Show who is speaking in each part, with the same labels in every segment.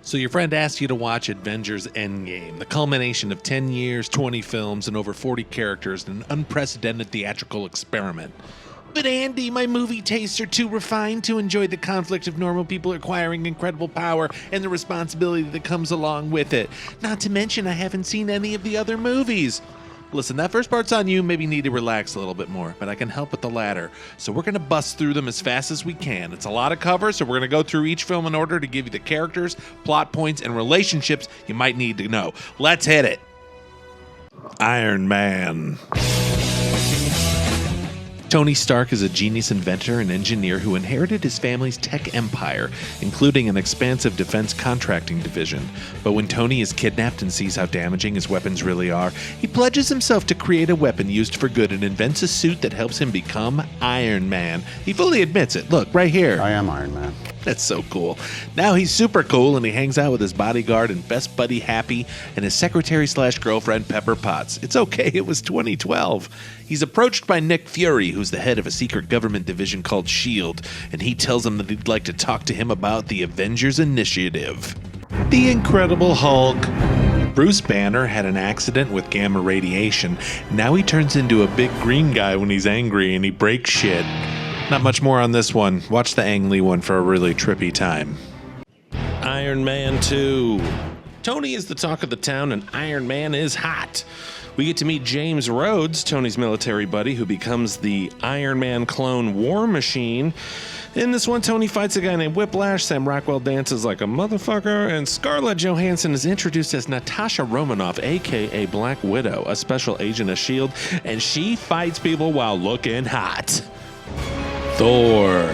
Speaker 1: So your friend asked you to watch Avengers Endgame, the culmination of 10 years, 20 films, and over 40 characters in an unprecedented theatrical experiment. But Andy, my movie tastes are too refined to enjoy the conflict of normal people acquiring incredible power and the responsibility that comes along with it. Not to mention I haven't seen any of the other movies. Listen, that first part's on you, maybe need to relax a little bit more, but I can help with the latter. So we're going to bust through them as fast as we can. It's a lot of cover, so we're going to go through each film in order to give you the characters, plot points, and relationships you might need to know. Let's hit it. Iron Man. Tony Stark is a genius inventor and engineer who inherited his family's tech empire, including an expansive defense contracting division. But when Tony is kidnapped and sees how damaging his weapons really are, he pledges himself to create a weapon used for good and invents a suit that helps him become Iron Man. He fully admits it. Look, right here.
Speaker 2: I am Iron Man.
Speaker 1: That's so cool. Now he's super cool and he hangs out with his bodyguard and best buddy Happy and his secretary/girlfriend Pepper Potts. It's okay, it was 2012. He's approached by Nick Fury, who's the head of a secret government division called S.H.I.E.L.D., and he tells him that he'd like to talk to him about the Avengers Initiative. The Incredible Hulk. Bruce Banner had an accident with gamma radiation. Now he turns into a big green guy when he's angry and he breaks shit. Not much more on this one. Watch the Ang Lee one for a really trippy time. Iron Man 2. Tony is the talk of the town and Iron Man is hot. We get to meet James Rhodes, Tony's military buddy, who becomes the Iron Man clone War Machine. In this one, Tony fights a guy named Whiplash, Sam Rockwell dances like a motherfucker, and Scarlett Johansson is introduced as Natasha Romanoff, aka Black Widow, a special agent of S.H.I.E.L.D., and she fights people while looking hot. Thor.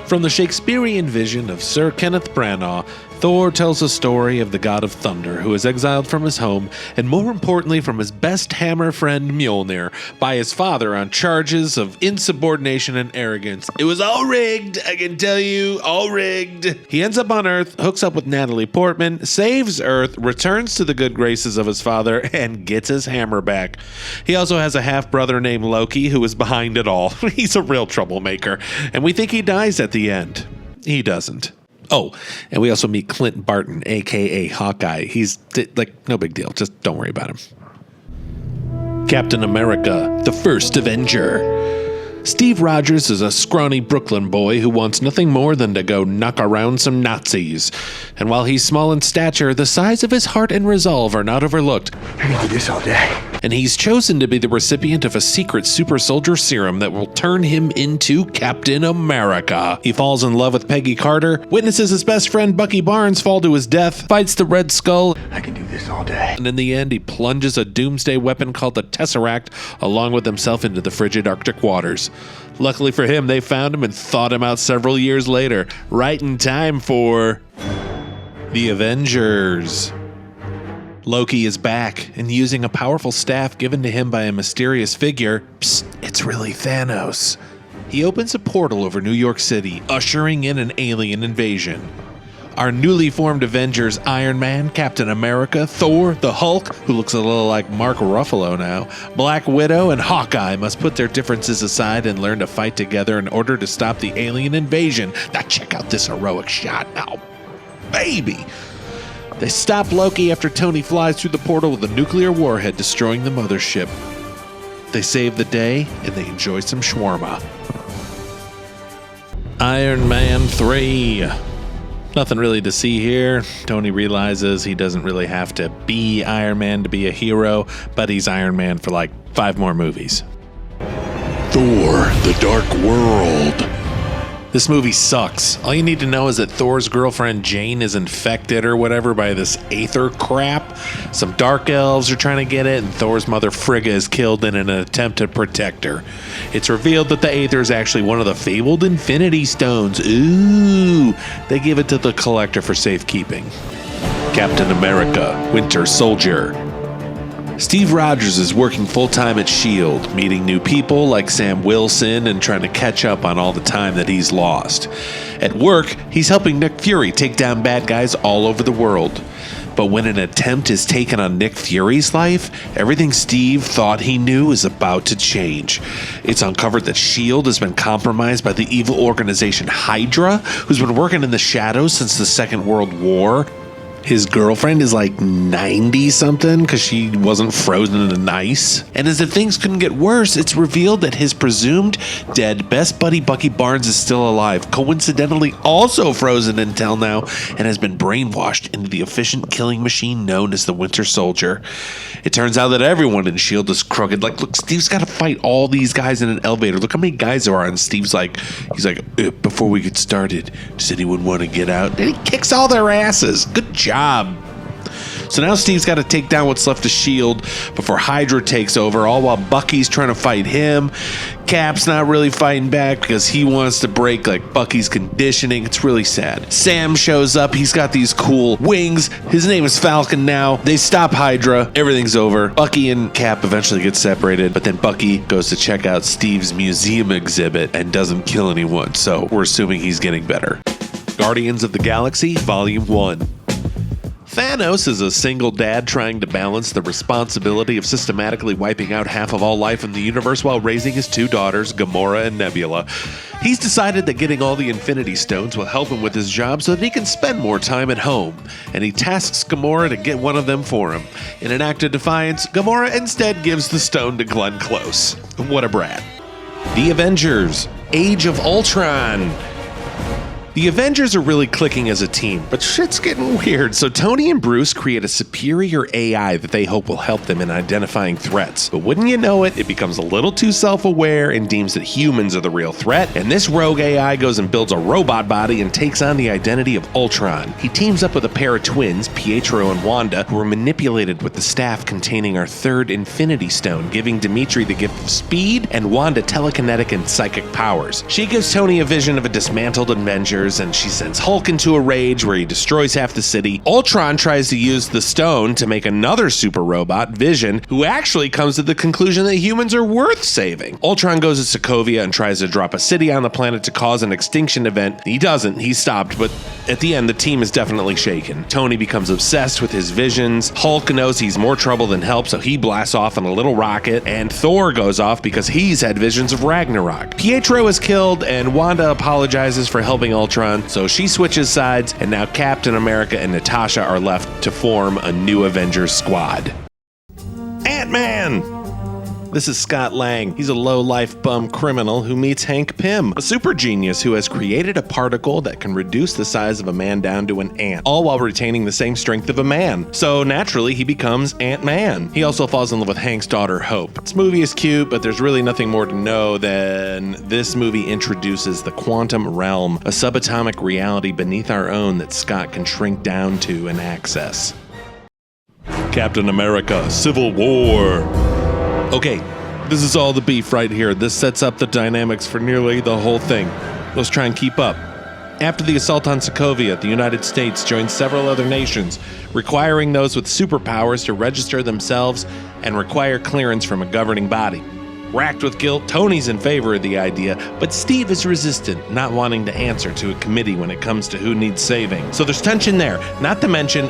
Speaker 1: From the Shakespearean vision of Sir Kenneth Branagh, Thor tells a story of the god of thunder who is exiled from his home and more importantly from his best hammer friend Mjolnir by his father on charges of insubordination and arrogance. It was all rigged, I can tell you, all rigged. He ends up on Earth, hooks up with Natalie Portman, saves Earth, returns to the good graces of his father, and gets his hammer back. He also has a half-brother named Loki who is behind it all. He's a real troublemaker, and we think he dies at the end. He doesn't. Oh, and we also meet Clint Barton, a.k.a. Hawkeye. He's, no big deal. Just don't worry about him. Captain America, the first Avenger. Steve Rogers is a scrawny Brooklyn boy who wants nothing more than to go knock around some Nazis. And while he's small in stature, the size of his heart and resolve are not overlooked.
Speaker 2: I can do this all day.
Speaker 1: And he's chosen to be the recipient of a secret super soldier serum that will turn him into Captain America. He falls in love with Peggy Carter, witnesses his best friend Bucky Barnes fall to his death, fights the Red Skull,
Speaker 2: I can do this all day.
Speaker 1: and in the end he plunges a doomsday weapon called the Tesseract along with himself into the frigid Arctic waters. Luckily for him, they found him and thawed him out several years later, right in time for the Avengers. Loki is back, and using a powerful staff given to him by a mysterious figure, it's really Thanos. He opens a portal over New York City, ushering in an alien invasion. Our newly formed Avengers, Iron Man, Captain America, Thor, the Hulk, who looks a little like Mark Ruffalo now, Black Widow, and Hawkeye must put their differences aside and learn to fight together in order to stop the alien invasion. Now check out this heroic shot now, baby! They stop Loki after Tony flies through the portal with a nuclear warhead destroying the mothership. They save the day, and they enjoy some shawarma. Iron Man 3. Nothing really to see here. Tony realizes he doesn't really have to be Iron Man to be a hero, but he's Iron Man for like 5 more movies. Thor, the Dark World. This movie sucks. All you need to know is that Thor's girlfriend Jane is infected or whatever by this aether crap. Some dark elves are trying to get it, and Thor's mother Frigga is killed in an attempt to protect her. It's revealed that the aether is actually one of the fabled Infinity Stones. Ooh, they give it to the Collector for safekeeping. Captain America, Winter Soldier. Steve Rogers is working full-time at S.H.I.E.L.D., meeting new people like Sam Wilson and trying to catch up on all the time that he's lost. At work, he's helping Nick Fury take down bad guys all over the world. But when an attempt is taken on Nick Fury's life, everything Steve thought he knew is about to change. It's uncovered that S.H.I.E.L.D. has been compromised by the evil organization Hydra, who's been working in the shadows since the Second World War. His girlfriend is like 90-something because she wasn't frozen in ice. And as if things couldn't get worse, it's revealed that his presumed dead best buddy Bucky Barnes is still alive, coincidentally also frozen until now, and has been brainwashed into the efficient killing machine known as the Winter Soldier. It turns out that everyone in S.H.I.E.L.D. is crooked. Like, look, Steve's got to fight all these guys in an elevator. Look how many guys there are. And Steve's like, before we get started, does anyone want to get out? And he kicks all their asses. Good job. So now Steve's got to take down what's left of S.H.I.E.L.D. before Hydra takes over, all while Bucky's trying to fight him. Cap's not really fighting back because he wants to break like Bucky's conditioning. It's really sad. Sam shows up. He's got these cool wings. His name is Falcon now. They stop Hydra. Everything's over. Bucky and Cap eventually get separated, but then Bucky goes to check out Steve's museum exhibit and doesn't kill anyone, so we're assuming he's getting better. Guardians of the Galaxy Volume 1. Thanos is a single dad trying to balance the responsibility of systematically wiping out half of all life in the universe while raising his two daughters, Gamora and Nebula. He's decided that getting all the Infinity Stones will help him with his job so that he can spend more time at home, and he tasks Gamora to get one of them for him. In an act of defiance, Gamora instead gives the stone to Glenn Close. What a brat. The Avengers: Age of Ultron. The Avengers are really clicking as a team, but shit's getting weird, so Tony and Bruce create a superior AI that they hope will help them in identifying threats. But wouldn't you know it, it becomes a little too self-aware and deems that humans are the real threat, and this rogue AI goes and builds a robot body and takes on the identity of Ultron. He teams up with a pair of twins, Pietro and Wanda, who were manipulated with the staff containing our third Infinity Stone, giving Dimitri the gift of speed and Wanda telekinetic and psychic powers. She gives Tony a vision of a dismantled Avenger, and she sends Hulk into a rage where he destroys half the city. Ultron tries to use the stone to make another super robot, Vision, who actually comes to the conclusion that humans are worth saving. Ultron goes to Sokovia and tries to drop a city on the planet to cause an extinction event. He doesn't, he's stopped, but at the end the team is definitely shaken. Tony becomes obsessed with his visions. Hulk knows he's more trouble than help, so he blasts off on a little rocket, and Thor goes off because he's had visions of Ragnarok. Pietro is killed, and Wanda apologizes for helping Ultron, so she switches sides, and now Captain America and Natasha are left to form a new Avengers squad. Ant-Man! This is Scott Lang. He's a low-life bum criminal who meets Hank Pym, a super genius who has created a particle that can reduce the size of a man down to an ant, all while retaining the same strength of a man. So naturally, he becomes Ant-Man. He also falls in love with Hank's daughter, Hope. This movie is cute, but there's really nothing more to know than this movie introduces the quantum realm, a subatomic reality beneath our own that Scott can shrink down to and access. Captain America: Civil War. Okay, this is all the beef right here. This sets up the dynamics for nearly the whole thing. Let's try and keep up. After the assault on Sokovia, the United States joined several other nations, requiring those with superpowers to register themselves and require clearance from a governing body. Racked with guilt, Tony's in favor of the idea, but Steve is resistant, not wanting to answer to a committee when it comes to who needs saving. So there's tension there, not to mention,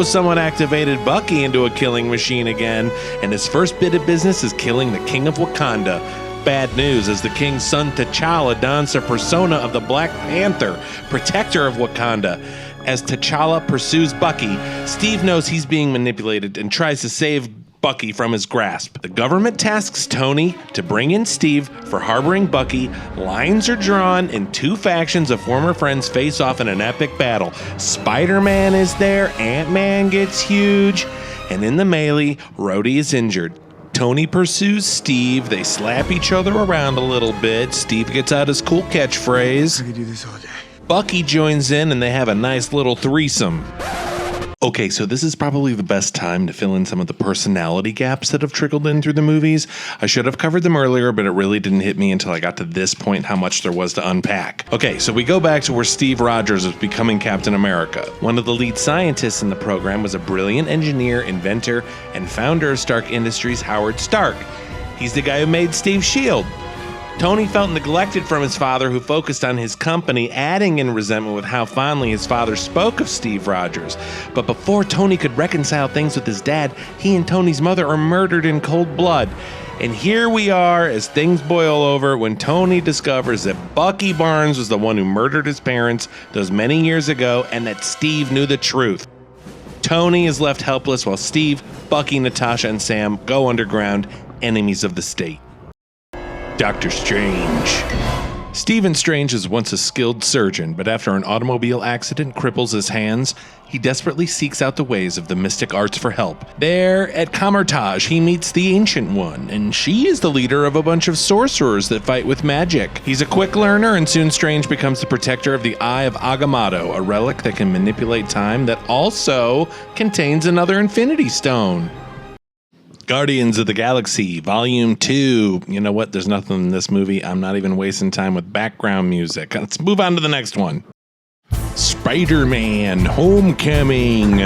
Speaker 1: someone activated Bucky into a killing machine again, and his first bit of business is killing the King of Wakanda. Bad news, as the King's son T'Challa dons the persona of the Black Panther, protector of Wakanda. As T'Challa pursues Bucky, Steve knows he's being manipulated and tries to save Bucky from his grasp. The government tasks Tony to bring in Steve for harboring Bucky. Lines are drawn, and two factions of former friends face off in an epic battle. Spider-Man is there, Ant-Man gets huge, and in the melee, Rhodey is injured. Tony pursues Steve. They slap each other around a little bit. Steve gets out his cool catchphrase.
Speaker 2: I could do this all day.
Speaker 1: Bucky joins in, and they have a nice little threesome. Okay, so this is probably the best time to fill in some of the personality gaps that have trickled in through the movies. I should have covered them earlier, but it really didn't hit me until I got to this point how much there was to unpack. Okay, so we go back to where Steve Rogers was becoming Captain America. One of the lead scientists in the program was a brilliant engineer, inventor, and founder of Stark Industries, Howard Stark. He's the guy who made Steve's shield. Tony felt neglected from his father, who focused on his company, adding in resentment with how fondly his father spoke of Steve Rogers. But before Tony could reconcile things with his dad, he and Tony's mother are murdered in cold blood. And here we are as things boil over when Tony discovers that Bucky Barnes was the one who murdered his parents those many years ago, and that Steve knew the truth. Tony is left helpless while Steve, Bucky, Natasha, and Sam go underground, enemies of the state. Doctor Strange. Stephen Strange is once a skilled surgeon, but after an automobile accident cripples his hands, he desperately seeks out the ways of the mystic arts for help. There, at Kamartaj, he meets the Ancient One, and she is the leader of a bunch of sorcerers that fight with magic. He's a quick learner, and soon Strange becomes the protector of the Eye of Agamotto, a relic that can manipulate time that also contains another Infinity Stone. Guardians of the Galaxy, Volume 2. You know what? There's nothing in this movie. I'm not even wasting time with background music. Let's move on to the next one. Spider-Man Homecoming.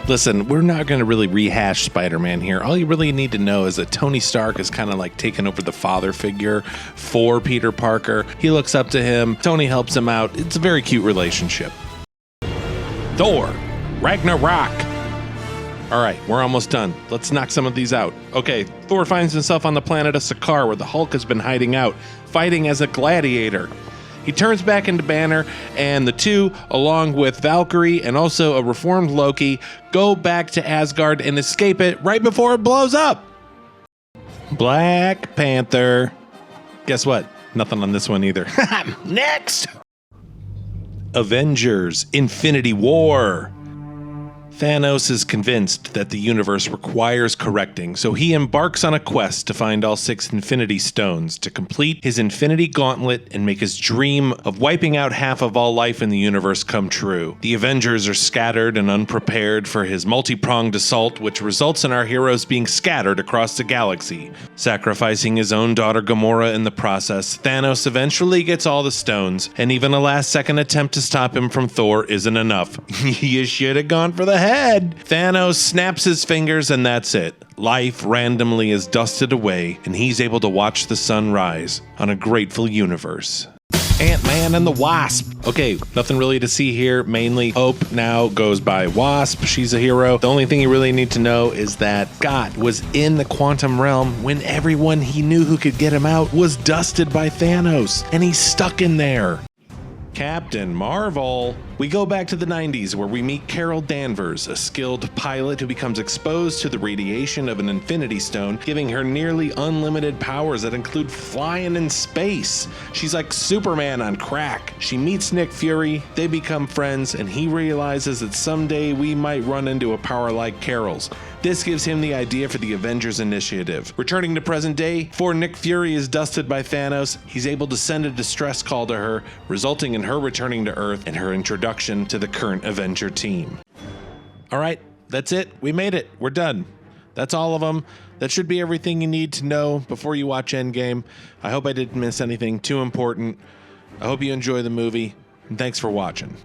Speaker 1: Listen, we're not going to really rehash Spider-Man here. All you really need to know is that Tony Stark is kind of like taking over the father figure for Peter Parker. He looks up to him. Tony helps him out. It's a very cute relationship. Thor Ragnarok. All right, we're almost done. Let's knock some of these out. Okay, Thor finds himself on the planet of Sakaar, where the Hulk has been hiding out, fighting as a gladiator. He turns back into Banner, and the two, along with Valkyrie and also a reformed Loki, go back to Asgard and escape it right before it blows up. Black Panther. Guess what? Nothing on this one either. Next! Avengers Infinity War. Thanos is convinced that the universe requires correcting, so he embarks on a quest to find all 6 Infinity Stones to complete his Infinity Gauntlet and make his dream of wiping out half of all life in the universe come true. The Avengers are scattered and unprepared for his multi-pronged assault, which results in our heroes being scattered across the galaxy. Sacrificing his own daughter Gamora in the process, Thanos eventually gets all the stones, and even a last-second attempt to stop him from Thor isn't enough. You should have gone for the head. Thanos snaps his fingers and that's it. Life randomly is dusted away and he's able to watch the sun rise on a grateful universe. Ant-Man and the Wasp. Okay, nothing really to see here. Mainly Hope now goes by Wasp. She's a hero. The only thing you really need to know is that Scott was in the quantum realm when everyone he knew who could get him out was dusted by Thanos, and he's stuck in there. Captain Marvel. We go back to the 90s where we meet Carol Danvers, a skilled pilot who becomes exposed to the radiation of an Infinity Stone, giving her nearly unlimited powers that include flying in space. She's like Superman on crack. She meets Nick Fury, they become friends, and he realizes that someday we might run into a power like Carol's. This gives him the idea for the Avengers Initiative. Returning to present day, before Nick Fury is dusted by Thanos, he's able to send a distress call to her, resulting in her returning to Earth and her introduction to the current Avenger team. All right, that's it. We made it. We're done. That's all of them. That should be everything you need to know before you watch Endgame. I hope I didn't miss anything too important. I hope you enjoy the movie, and thanks for watching.